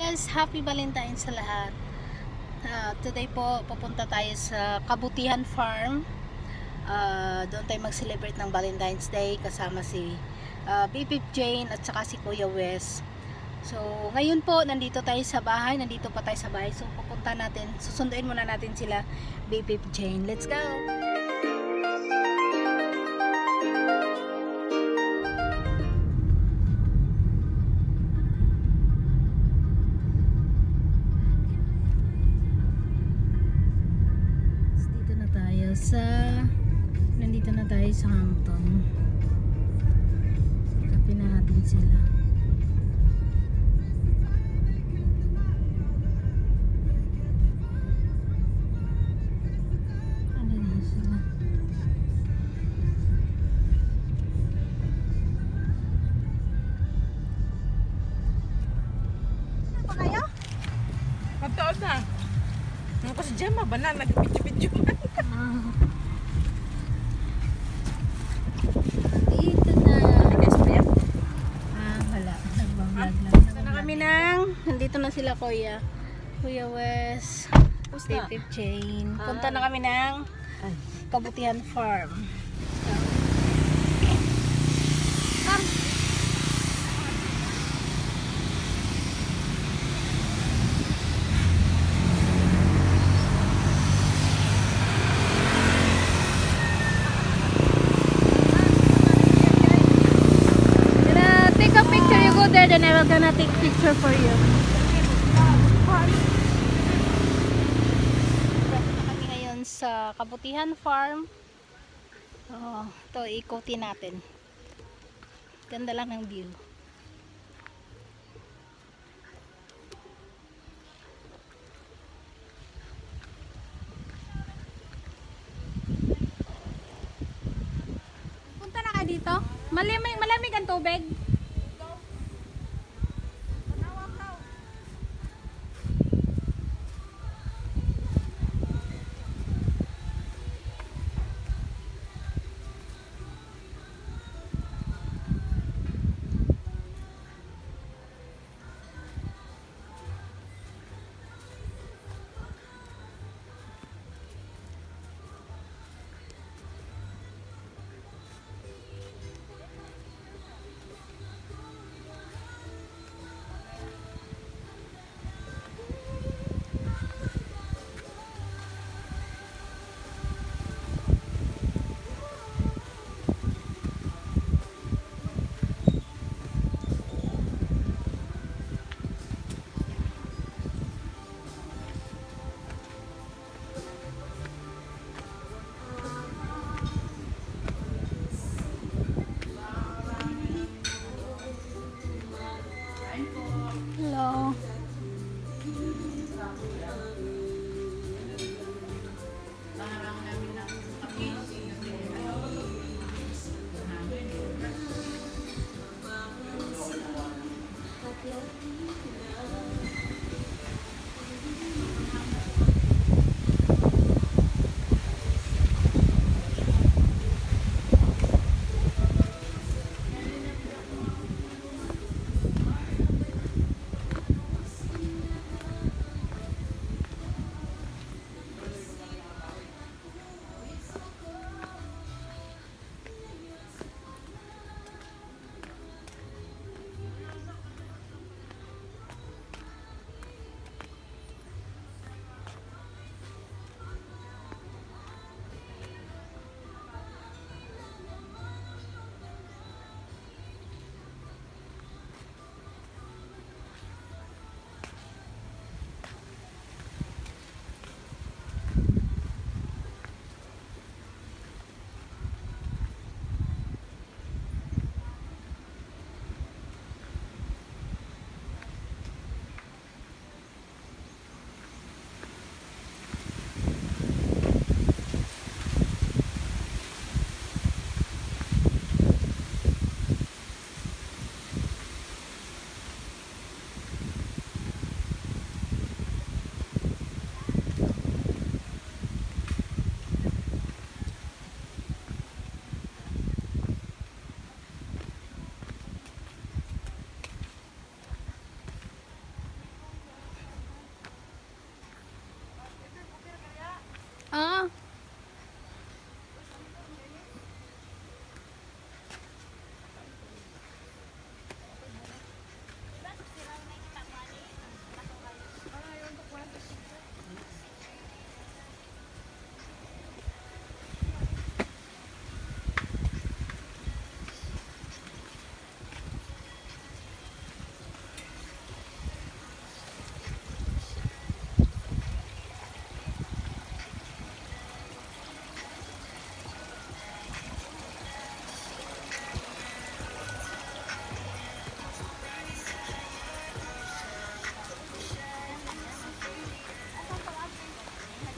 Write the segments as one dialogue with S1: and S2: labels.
S1: Yes, happy Valentine's sa lahat. Today po, pupunta tayo sa Kabutihan Farm. Doon tayo mag-celebrate ng Valentine's Day kasama si Baby Jane at saka si Kuya Wes. So, ngayon po, nandito tayo sa bahay. Nandito pa tayo sa bahay. So, pupunta natin. Susunduin muna natin sila, Baby Jane. Let's go! Nandito na tayo sa Hampton. Kapin na natin sila. Ano na sila? Ano pa kayo?
S2: Mataon na. Ano ko si Gemma ba na? Nag-video-video na.
S1: Dito na. Wala. Nagbablog lang. Dito na kami nandito na sila Kuya Wes, Baby Jane. Punta na kami ng Kabutihan Farm. Then I will gonna take picture for you. Kami ngayon sa Kabutihan Farm. Ito ikutin natin. Ganda lang ng view. Punta na ka dito. Malamig ang tubig.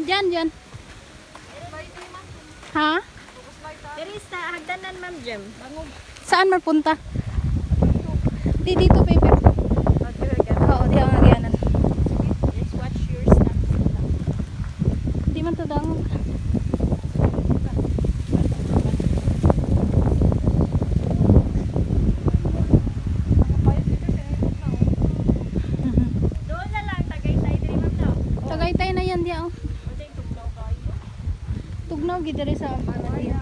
S1: Diyan, diyan. Ha?
S3: Diri sa hagdanan, Ma'am Jem.
S1: Saan man punta? Di dito, baby. Oo, di ang agyanan.
S3: Just watch your steps.
S1: Di man to dangon.
S3: Doon na lang, Tagaytay, diri Ma'am no?
S1: Tagaytay na yan diya. Oh.
S3: O ding tugnaw kayo.
S1: Tugnaw gid diri sa ano diya.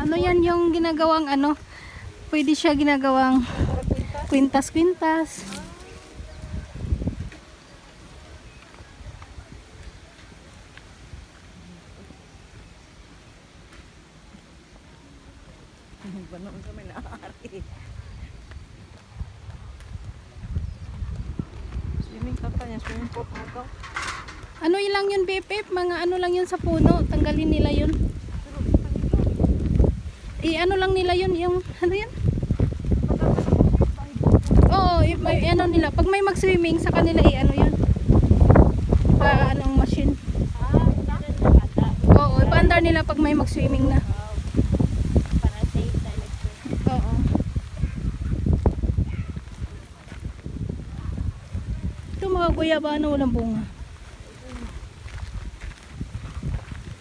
S1: Ano yan yung ginagawang ano? Pwede siya ginagawang kwintas-kwintas.
S2: Banon sa may naari. Swimming ka pa niya, swimming pool mo ka.
S1: Ano lang yun, Bepep? Mga ano lang yun sa puno. Tanggalin nila yun. Ano lang nila yun, yung ano yan? Oo, may ano nila. Pag may mag-swimming sa kanila, ano yun? Anong machine? Oo, ipaandar nila pag may mag-swimming na.
S3: Para safe sa electric.
S1: Oo. Ito mga guyaba na walang bunga.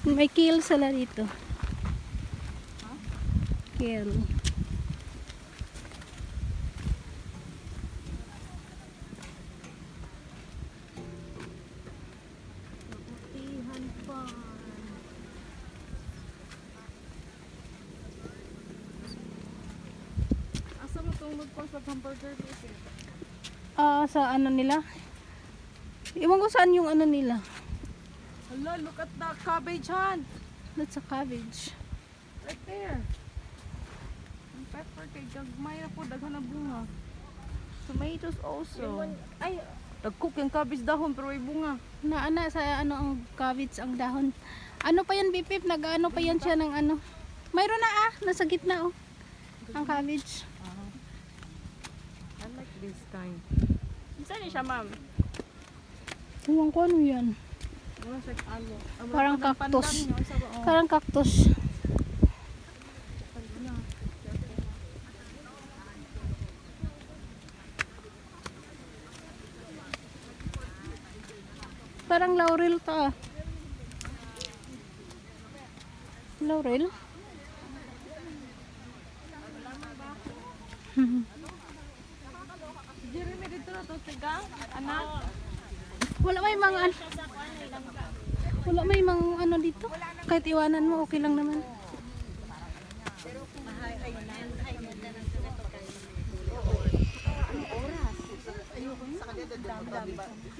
S1: May kale sala dito. Kale.
S2: Asa mo tungod ko sa hamburger place?
S1: Sa ano nila? Iwan ko saan yung ano nila.
S2: Hello, look at the cabbage hunt.
S1: That's a cabbage.
S2: Right there. Ang pepper kay gagmay na po, daghan na bunga. Tomatoes also.
S3: Ay,
S2: Nag-cook yung cabbage dahon pero may bunga.
S1: Naana sa ano ang cabbage ang dahon. Ano pa yan, Bipip? Nag-ano pa yan siya ng ano? Mayroon na nasa gitna oh. Ang cabbage.
S2: I like this kind.
S3: saan siya, Ma'am?
S1: Iwan ko ano yan.
S2: Wala siya alo.
S1: Parang cactus. Parang cactus. Parang laurel to ah. Laurel?
S2: Jeremy dito na to, tiga, anak.
S1: Wala may mga ano. Wala may mga ano dito. Kahit iwanan mo, okay lang naman.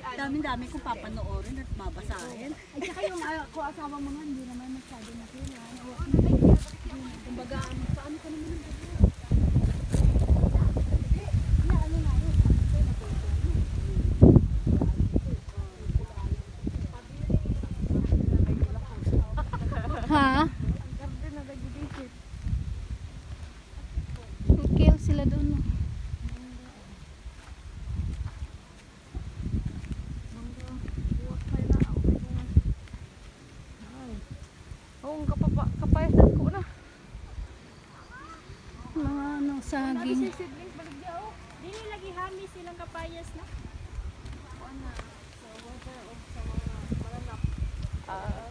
S4: Dami-dami kong papanoorin at babasahin. Ay, saka yung ako asawa mo nga, hindi naman masyado na kailan. Kumbaga, sa ano ka naman ang
S1: Ha? Kill sila doon. No?
S2: Oo, kapayasan ko na.
S1: Mga ano, saging.
S2: Siblings, balik niya, oh.
S3: Dili lagi hami silang kapayas na.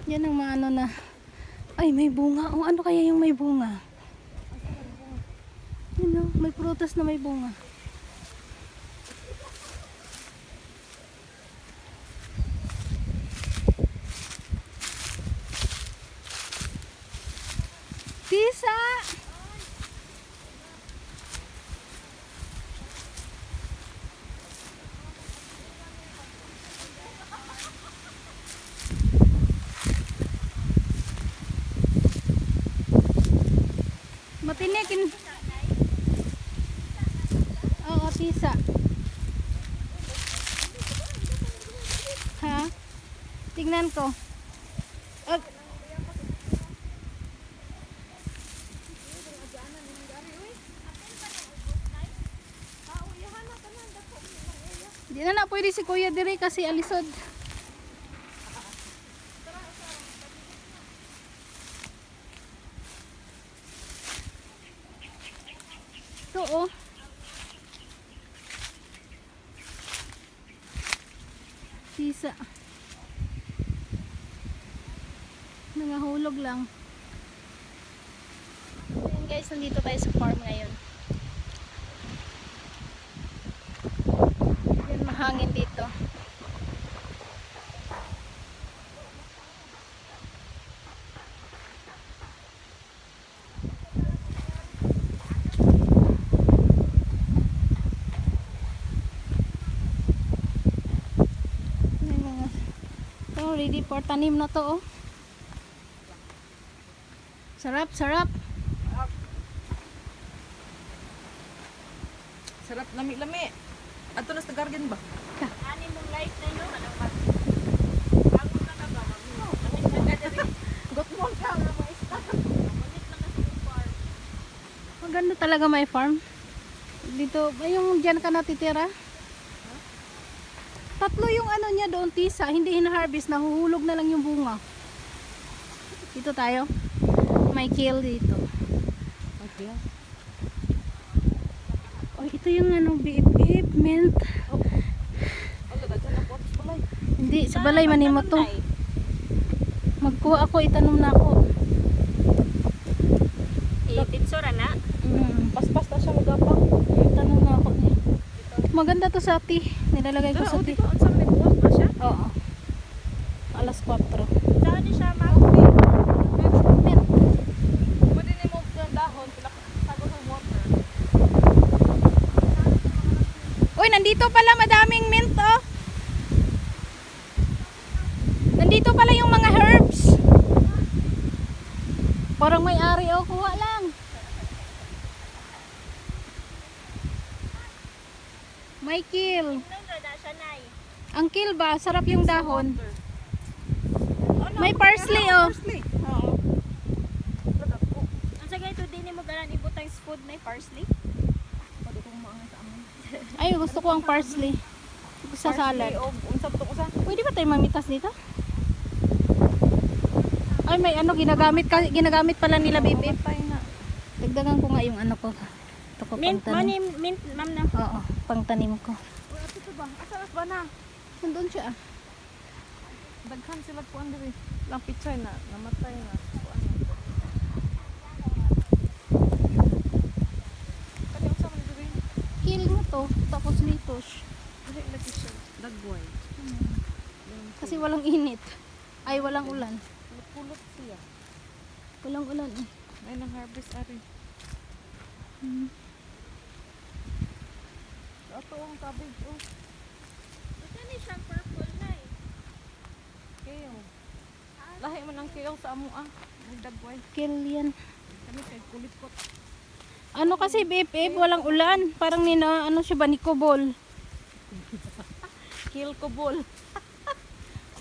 S1: Yan ang mga ano na. Ay, may bunga. O ano kaya yung may bunga? Yun o, may prutas na may bunga. Tisa! Matinikin. Oo, tisa. Ha? Tignan ko. Oh. Di na na pwede si Kuya dire kasi alisod. Ito oh. Sisa. Nangahulog lang. Ayan guys, nandito tayo sa farm ngayon. Yan, mahangin dito. Yan mga, ito, ready for tanim na to oh. Sarap, sarap.
S2: Sarap lami-lami. Ato na sa garden ba?
S3: Ani mong life na yun. Anong mag... Bago ka na ba? Manit na ka diri.
S2: Got mo ka nga mga isda.
S3: Manit na kasi yung farm.
S1: Maganda talaga may farm. Dito, yung dyan ka natitira. Tatlo yung ano niya doon, tisa. Hindi hina-harvest, nahuhulog na lang yung bunga. Dito tayo. May kill dito.
S2: Okay.
S1: Oh, ito yung ano, beep mint.
S2: Ala, daghan na pots balay.
S1: Hindi, sa balay manimo to. Magkuha ako, itanong na ako.
S3: Ititsura na.
S2: Paspas na siya magapang.
S1: Itanong na ako. Maganda to sa tea. Nilalagay ko
S2: Dara,
S1: sa
S2: o
S1: tea.
S2: dito, ang sarap buhat ba siya?
S1: Oo. Alas 4.
S3: Saan ni siya ma?
S1: Mint.
S2: Pwede ni mo ng dahon, pila sago sa water.
S1: Uy, nandito pala madaming mint oh. Nandito pala yung mga herbs. Parang may ari oh, kuha lang. May kill.
S3: Nandun na siya na
S1: Ang kill ba? Sarap yung dahon.
S2: Ano?
S1: May parsley oh.
S2: Parsley. Oo.
S3: Ang sagay ito din mo garan ibutang food na parsley.
S2: Pwede kong maangay sa amin.
S1: Ay, gusto ko ang parsley. Sa salad.
S2: O, unsa ba ito usa?
S1: Pwede ba tayo mamitas dito? Ay, may ano, ginagamit pala nila baby.
S2: Patay na.
S1: Dagdagan ko nga yung ano ko. Ito ko
S3: Mint,
S1: pang tanim.
S3: mint, ma'am na.
S1: Oo, pang tanim ko.
S2: Uy, ato to ba? Asa ba na?
S1: Nandun siya ah.
S2: Daghan sila po ang diri. Lang pichay na, namatay na. Kuan na. Kani unsa man diri?
S1: Kill mo to, tapos litos.
S2: Dili lagi siya. Dagway.
S1: Kasi walang init. Ay, walang ulan.
S2: Pulot siya.
S1: Walang ulan eh.
S2: Ay nang harvest ari. Ato ang cabbage oh.
S3: Ito ni siya purple na eh.
S2: Kale. Lahi man ang kale sa amo ah. Ang dagway.
S1: Kill yan.
S2: Kami kay kulit ko.
S1: Ano kasi BFF, walang ulan. Parang nina, ano siya ba, Nicobol.
S2: Kill ko ball.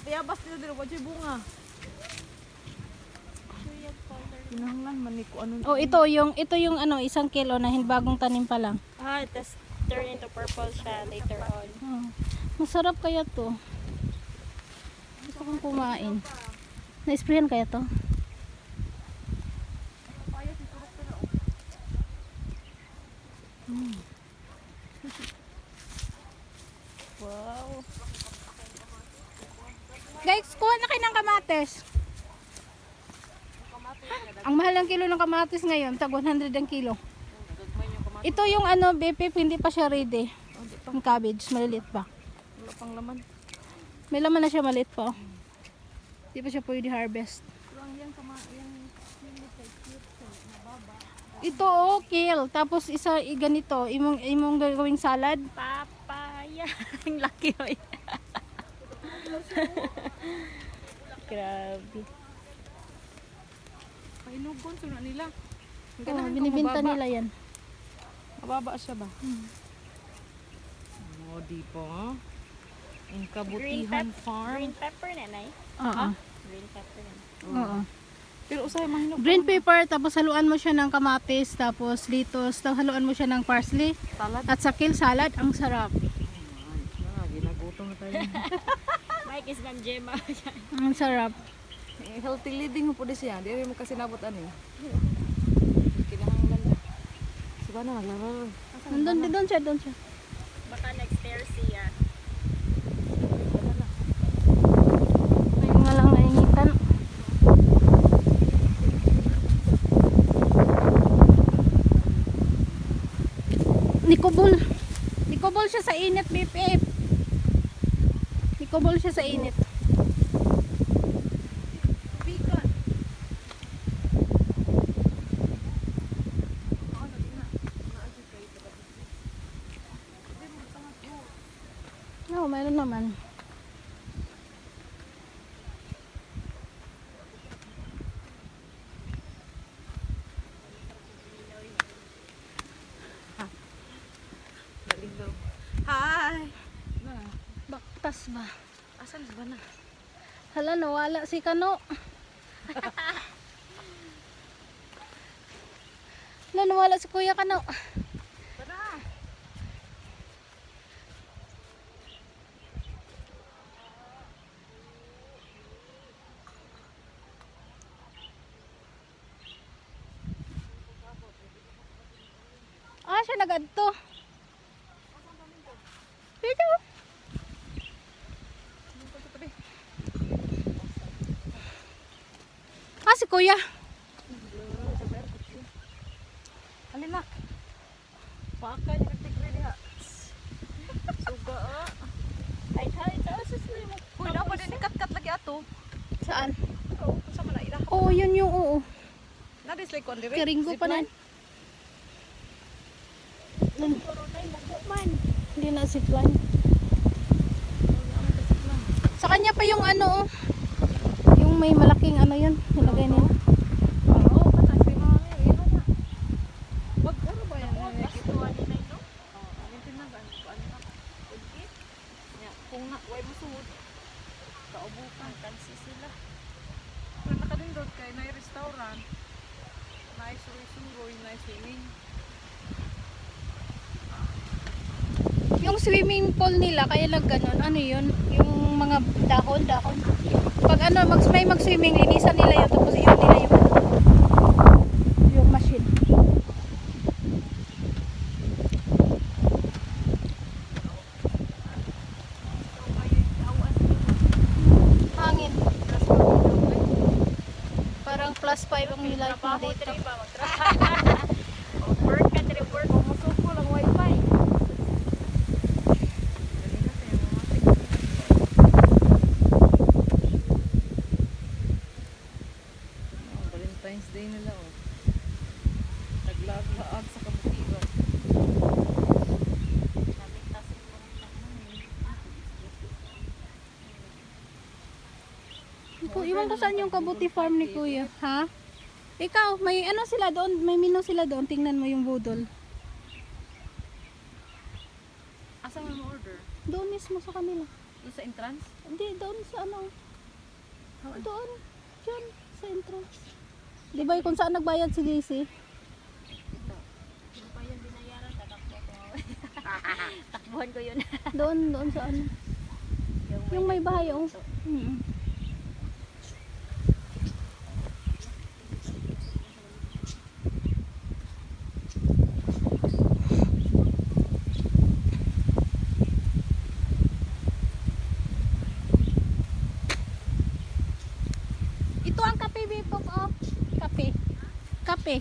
S2: Piyabas nila dito, wajay bunga. Kinahanglan man ni ko ano.
S1: Oh, ito yung ano, isang kilo na bagong tanim pa lang.
S3: Ah, tas turn into purple siya later on.
S1: Oh, masarap kaya to. Gusto kong kumain. Na-sprayan kaya to?
S2: Wow.
S1: Guys, kuha na kayo ng kamates. Ang mahal ng kilo ng kamates ngayon, tag 100 ang kilo. Ito yung ano, BFF, hindi pa siya ready. Yung cabbage, maliliit pa.
S2: Wala pang laman.
S1: May laman na siya, maliit pa. Hindi pa siya pwede harvest.
S2: Lang yan yung
S1: Ito oh, kale. Tapos isa ganito, imong gagawing salad.
S3: Papaya. Ang laki oh. Grabe.
S2: Painugon suna nila.
S1: Oh, binibinta nila yan.
S2: Mababa siya ba? Oh, di po. Ang kabutihan farm.
S3: Green pepper na nay.
S1: Oo.
S3: Green pepper na.
S1: Oo.
S2: Pero usay mahinog.
S1: Green pepper, tapos haluan mo siya ng kamatis, tapos litos, tapos haluan mo siya ng parsley,
S2: Salad.
S1: at sa kale salad, ang sarap.
S3: Mike is ng Gemma.
S1: Ang sarap.
S2: Healthy living po din siya. Di rin mo kasi nabot ano eh. Kinahanglan na. Siba na, naglaro.
S1: Doon siya.
S3: Baka nag-stairs siya.
S1: Ayun nga lang nainitan. Nikobol siya sa init, BPF. Nikobol siya sa init. No, meron naman.
S2: Hi!
S1: Baktas ba?
S2: Asan ba na?
S1: Hala, nawala si Kano. Hala, nawala si Kuya Kano.
S2: Tara!
S1: Ah, siya nagadto. Dito. Ah, si Kuya.
S2: Alin na? Paka niya nagtigre diha. Suga ah.
S3: Ay, sa slim.
S2: Uy, na pa din ikat-kat lagi ato.
S1: Saan?
S2: Ikaw, sama na ila.
S1: Oo, yun yung oo.
S2: Na-dislike ko, dire.
S1: Kiringgo pa na. Hindi na zipline. Sa kanya pa yung ano, oh. Yung may malaking ano yun. Nilagay niya.
S2: Oo, patas kay mga ngayon. Yan na. Wag ano ba yan?
S3: Ituwa din na ito.
S2: Alin tinagan ko ano na. Ugit. Ya, kung na way musuod. Kaubukan kansi sila. Pero nakadindot kay na restaurant. Na suroy-suroy, na swimming.
S1: Yung swimming pool nila, kaya lang ganun. Ano yun? Yung mga dahon. Pag ano, may mag-swimming, linisan nila yun. Tapos yun nila yung machine. Hangin. Parang +5 ang life mo dito.
S3: Work ka, work.
S2: Musuko lang wifi. Valentine's Day nila oh. Naglaag sa kabutiran.
S1: Iwan ko saan yung kabuti farm ni Kuya. Ha? Ikaw, may ano sila doon? May menu sila doon. Tingnan mo yung budol.
S2: Asa mo order?
S1: Doon mismo sa kanila.
S2: Doon sa entrance?
S1: Hindi, doon sa ano. Doon. Diyan, sa entrance. Di ba kung saan nagbayad si Lacey?
S3: Ano pa yun binayaran? Tatakbo ko. Takbuhan ko yun.
S1: Doon sa ano. Yung may bahay, oh. Ito ang kape, Bipop, oh. Kape.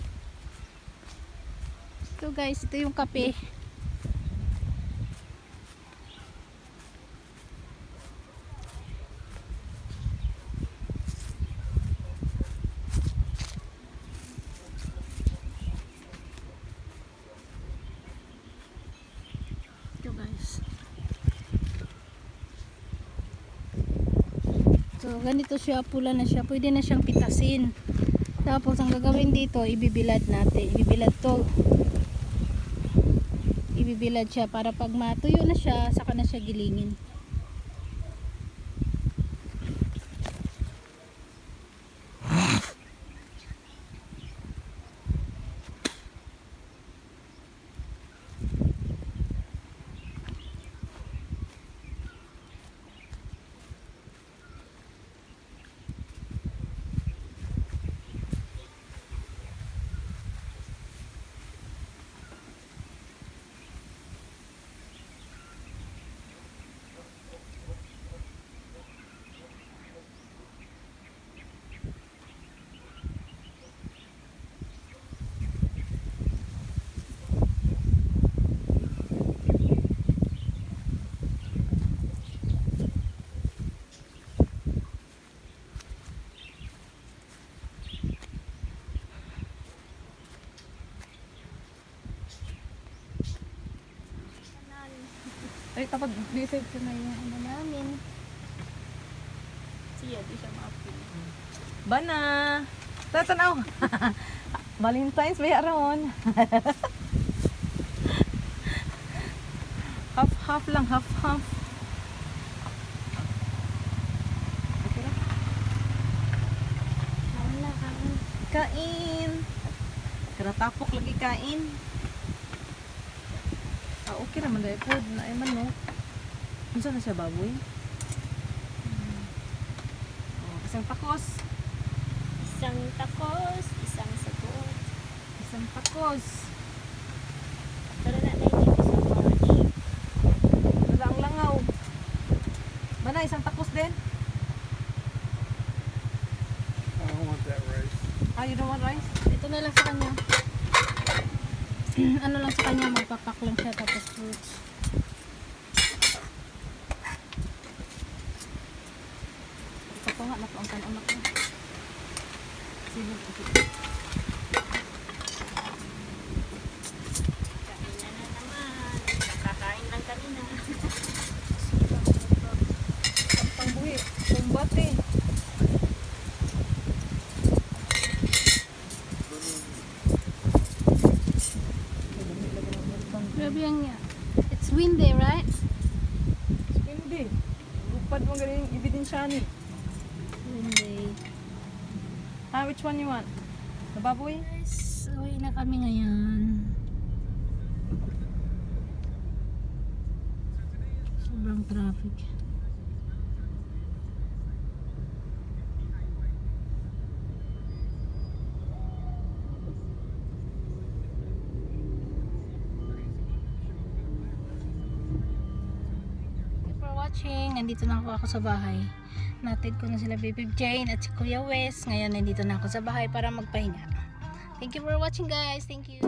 S1: Ito guys, ito yung kape. Ito guys. So, ganito siya, pula na siya. Pwede na siyang pitasin. Tapos, ang gagawin dito, ibibilad natin. Ibibilad siya para pag matuyo na siya, saka na siya gilingin.
S2: Ay, tapos visit ko na yung
S1: Ano namin?
S3: Siya, di siya ma-appeal.
S2: Bana! Tatanaw! Valentine's ba yaron? Half lang, half. Okay lang.
S1: Wala kami.
S2: Kain! Karatapok lagi kain. Okay naman dahil food na ay manok. Minsan na siya baboy. Oh, isang takos.
S3: Isang takos, isang sagot.
S2: Isang takos.
S3: Tara na dito isang morning.
S2: Wala ang langaw. Bana, isang takos din.
S5: I don't want that rice.
S2: Ah, you don't want rice?
S1: Ito na lang sa kanya. Ano lang sa kanya, magpapak lang siya tapos fruits.
S2: Ito pa nga, nakuangkan anak ko. Sino?
S3: Kain na naman. Kakain lang kami na.
S2: Ang buhi. Kumbate.
S1: Grabe yan nga. It's windy, right?
S2: Hindi. Lupad mo galing ebidensya ni.
S1: Windy.
S2: Ah, which one you want? The baboy?
S1: Guys, uwi na kami ngayon. Sobrang traffic. Thank you for watching. Nandito na ako sa bahay. Natid ko na sila Baby Jane at si Kuya Wes. Ngayon nandito na ako sa bahay para magpahinga. Thank you for watching guys. Thank you.